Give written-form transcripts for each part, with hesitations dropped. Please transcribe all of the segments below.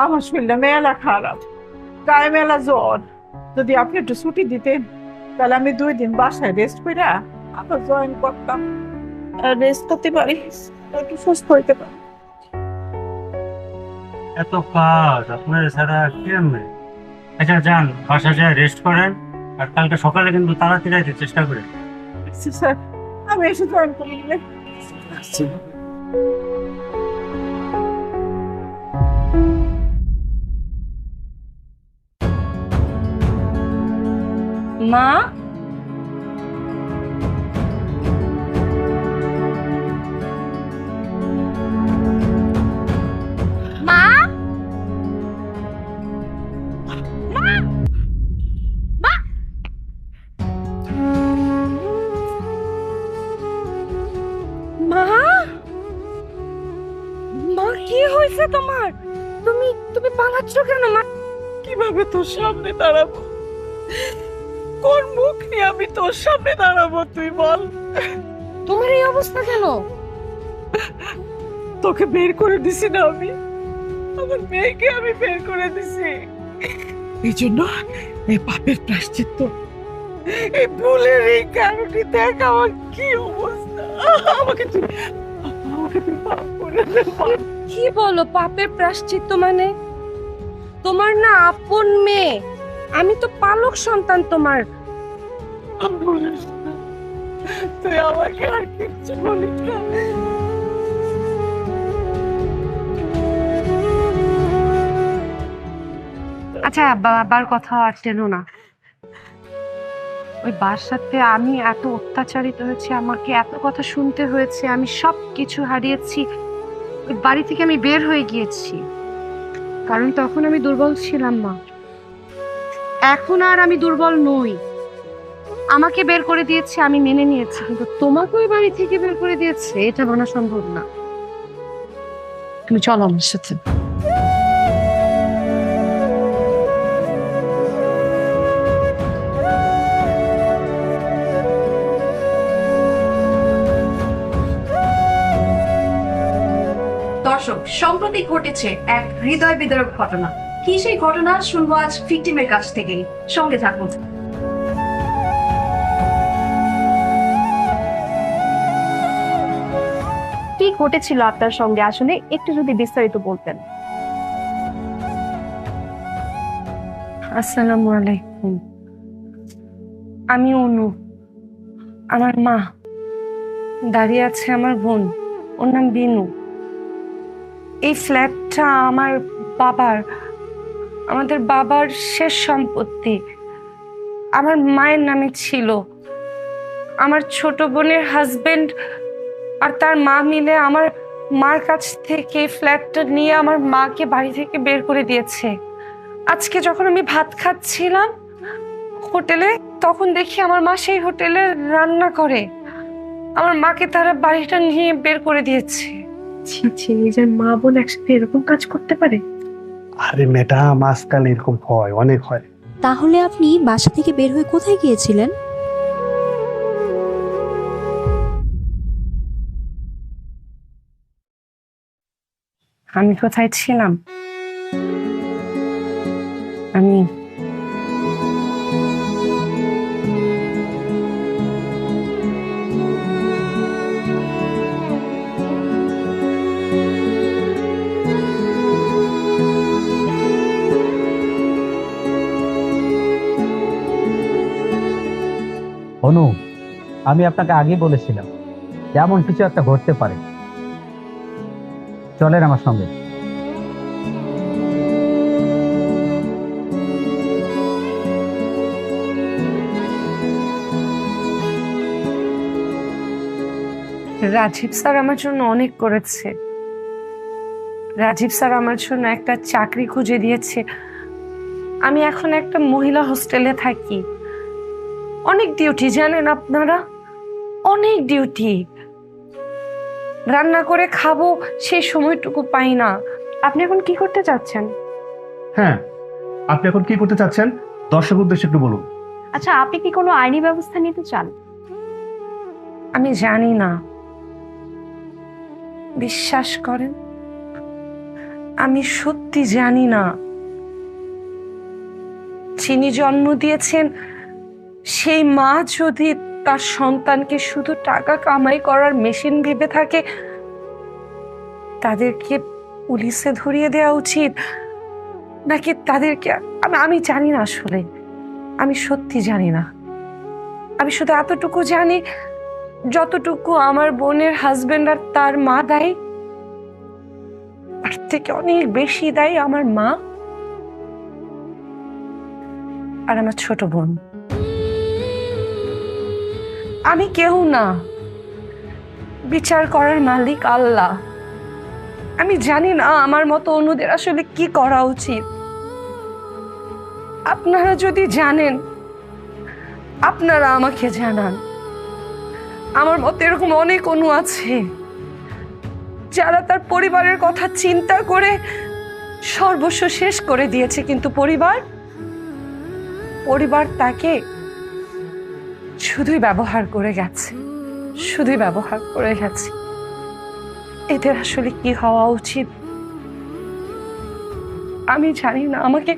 আমার শরীরটা মেলা খারাপ, গায়ে মেলা জ্বর। যদি আপনি একটু ছুটি দিতেন তাহলে আমি 2 দিন বাসায় রেস্ট করে আবার জয়েন করতাম, রেস্ট করতে পারি, একটু সুস্থ হইতে পারি। এত কাজ আপনার ছাড়া কেমনে? আচ্ছা যান, বাসা যায় রেস্ট করেন, আর কালকে সকালে কিন্তু তাড়াতাড়ি আইতে চেষ্টা করেন। আচ্ছা, স্যার, আমি এসে জয়েন করে নিলে। মা, মা, মা, মা, মা, মা, কি হয়েছে তোমার? তুমি তুমি পালাচ্ছ কেন মা? কিভাবে তোর সামনে দাঁড়াবো? কোন মুখ নিয়ে আমি তোর সামনে দাঁড়াবো তুই বল? তোমার এই অবস্থা কেন? তোকে বের করে দিছি না আমি, আমার মেয়েকে আমি বের করে দিছি। এই জন্য এই পাপের প্রায়শ্চিত্ত, এই ভুলের এই কারণে দেখ আমার কি অবস্থা। আমাকে তুই আমাকে তুই মাফ করে দে মা। কি বলো পাপের প্রায়শ্চিত্ত মানে? তোমার না আপন মেয়ে, আমি তো পালক সন্তান তোমার। বলিস না, তুই আমাকে আর কিচ্ছু বলিস না। আচ্ছা, বাবার কথা আর টেনো না। ওই বাসাতে আমি এত অত্যাচারিত হয়েছে, আমাকে এত কথা শুনতে হয়েছে, আমি সব কিছু হারিয়েছি। ওই বাড়ি থেকে আমি বের হয়ে গিয়েছি, কারণ তখন আমি দুর্বল ছিলাম মা। এখন আর আমি দুর্বল নই। আমাকে বের করে দিয়েছে, আমি মেনে নিয়েছি, কিন্তু তোমাকে ওই বাড়ি থেকে বের করে দিয়েছে, এটা মানা সম্ভব না। তুমি চলো আমার সাথে। দর্শক, সম্প্রতি ঘটেছে এক হৃদয় বিদারক ঘটনা। কি সেই ঘটনা শুনবো আজ ভিকটিমের কাছ থেকেই। সঙ্গে থাকুন। কি ঘটেছিল আপনার সঙ্গে আসলে একটু যদি বিস্তারিত বলতেন। আসসালামু আলাইকুম, আমি অনু। আমার মা, দাঁড়িয়ে আছে আমার বোন, ওর নাম বিনু। এই ফ্ল্যাটটা আমার বাবার, আমাদের বাবার শেষ সম্পত্তি। আমার মায়ের নামে ছিল। আমার ছোট বোনের হাজবেন্ড আর তার মা মিলে আমার মার কাছ থেকে ফ্ল্যাটটা নিয়ে আমার মাকে বাড়ি থেকে বের করে দিয়েছে। আজকে যখন আমি ভাত খাচ্ছিলাম হোটেলে, তখন দেখি আমার মা সেই হোটেলে রান্না করে। আমার মাকে তারা বাড়িটা নিয়ে বের করে দিয়েছে। ছি ছি, নিজের মা বোন একসাথে এরকম কাজ করতে পারে? আরে ম্যাডাম, আজকাল এরকম হয়, অনেক হয়। তাহলে আপনি বাসা থেকে বের হয়ে কোথায় গিয়েছিলেন? আমি কোথায় ছিলাম? আমি অনু, আমি আপনাকে আগেই বলেছিলাম যে এমন কিছু একটা ঘটতে পারে। চলেন আমার সঙ্গে। রাজীব স্যার আমার জন্য অনেক করেছে। রাজীব স্যার আমার জন্য একটা চাকরি খুঁজে দিয়েছে। আমি এখন একটা মহিলা হোস্টেলে থাকি। অনেক ডিউটি, জানেন আপনারা, অনেক ডিউটি। রান্না করে খাবো সেই সময়টুকু পাই না। আপনি এখন কি করতে চাচ্ছেন? হ্যাঁ, আপনি এখন কি করতে চাচ্ছেন দর্শক উদ্দেশ্যে একটু বলুন। আচ্ছা, আপনি কি কোনো আইনি ব্যবস্থা নিতে চান? আমি জানি না, বিশ্বাস করেন আমি সত্যি জানি না যিনি জন্ম দিয়েছেন সেই মা যদি তার সন্তানকে শুধু টাকা কামাই করার মেশিন ভেবে থাকে, তাদেরকে পুলিশে ধরিয়ে দেওয়া উচিত নাকি তাদেরকে, আমি জানি না আসলে, আমি সত্যি জানি না। আমি শুধু এতটুকু জানি, যতটুকু আমার বোনের হাজবেন্ড আর তার মা দায়ী, তার থেকে অনেক বেশি দায়ী আমার মা আর আমার ছোট বোন। আমি কেউ না, বিচার করার মালিক আল্লাহ। আমি জানি না আমার মতো অন্যদের আসলে কি করা উচিত। আপনারা যদি জানেন, আপনারা আমাকে জানান। আমার মতো এরকম অনেক অনু আছে যারা তার পরিবারের কথা চিন্তা করে সর্বস্ব শেষ করে দিয়েছে, কিন্তু পরিবার তাকে শুধুই ব্যবহার করে গেছে, শুধুই ব্যবহার করে গেছে। এদের আসলে কি হওয়া উচিত আমি জানি না। আমাকে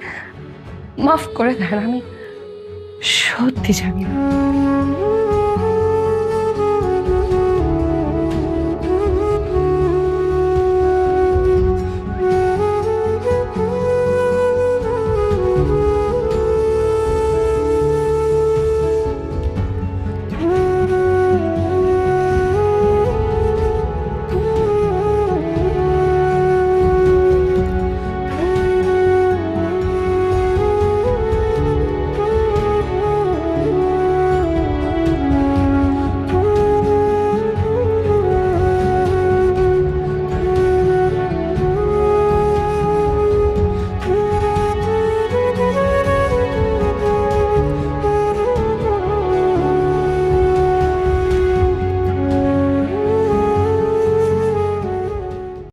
মাফ করে দেন, আমি সত্যি জানি না।